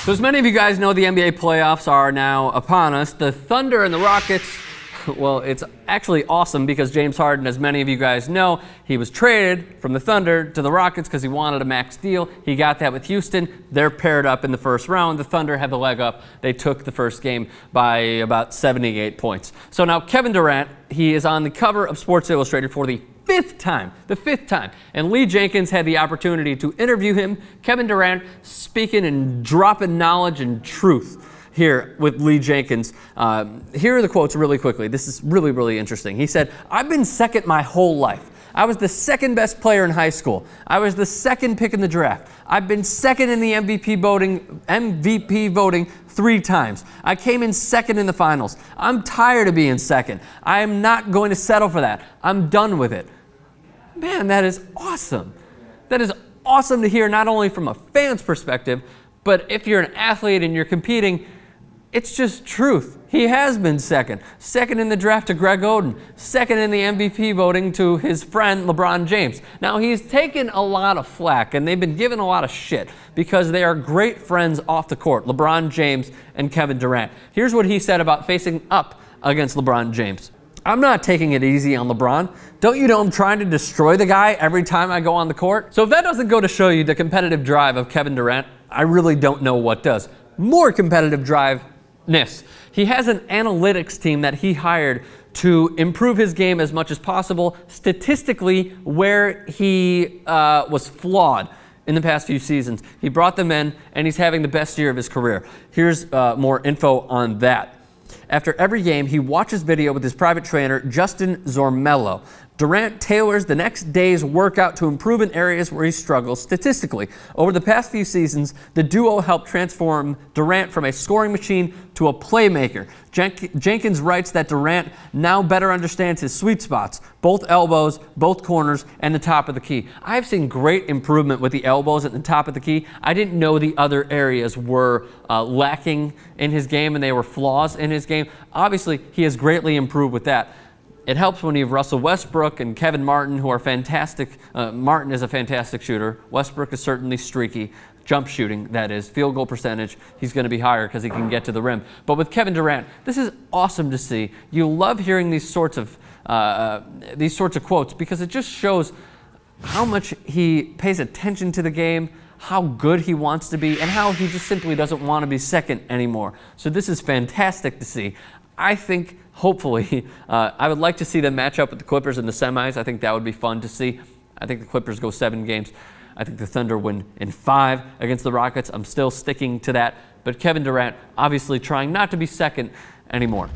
So as many of you guys know, the NBA playoffs are now upon us. The Thunder and the Rockets, well, it's actually awesome because James Harden, as many of you guys know, he was traded from the Thunder to the Rockets because he wanted a max deal. He got that with Houston. They're paired up in the first round. The Thunder had the leg up. They took the first game by about 78 points. So now Kevin Durant, he is on the cover of Sports Illustrated for the fifth time. And Lee Jenkins had the opportunity to interview him. Kevin Durant speaking and dropping knowledge and truth here with Lee Jenkins. Here are the quotes really quickly. This is really, really interesting. He said, "I've been second my whole life. I was the second best player in high school. I was the second pick in the draft. I've been second in the MVP voting 3 times. I came in second in the finals. I'm tired of being second. I am not going to settle for that. I'm done with it." Man, that is awesome. That is awesome to hear, not only from a fan's perspective, but if you're an athlete and you're competing, it's just truth. He has been second. Second in the draft to Greg Oden. Second in the MVP voting to his friend LeBron James. Now, he's taken a lot of flack, and they've been given a lot of shit because they are great friends off the court, LeBron James and Kevin Durant. Here's what he said about facing up against LeBron James. "I'm not taking it easy on LeBron. Don't you know I'm trying to destroy the guy every time I go on the court?" So if that doesn't go to show you the competitive drive of Kevin Durant, I really don't know what does. More competitive driveness. He has an analytics team that he hired to improve his game as much as possible, statistically where he was flawed in the past few seasons. He brought them in, and he's having the best year of his career. Here's more info on that. After every game, he watches video with his private trainer, Justin Zormello. Durant tailors the next day's workout to improve in areas where he struggles statistically. Over the past few seasons, the duo helped transform Durant from a scoring machine to a playmaker. Jenkins writes that Durant now better understands his sweet spots, both elbows, both corners, and the top of the key. I've seen great improvement with the elbows at the top of the key. I didn't know the other areas were lacking in his game and they were flaws in his game. Obviously, he has greatly improved with that. It helps when you have Russell Westbrook and Kevin Martin, who are fantastic. Martin is a fantastic shooter. Westbrook is certainly streaky. Jump shooting, that is. Field goal percentage, he's going to be higher because he can get to the rim. But with Kevin Durant, this is awesome to see. You love hearing these sorts of quotes because it just shows how much he pays attention to the game, how good he wants to be, and how he just simply doesn't want to be second anymore. So this is fantastic to see. I think, hopefully, I would like to see them match up with the Clippers in the semis. I think that would be fun to see. I think the Clippers go 7 games. I think the Thunder win in 5 against the Rockets. I'm still sticking to that. But Kevin Durant, obviously trying not to be second anymore.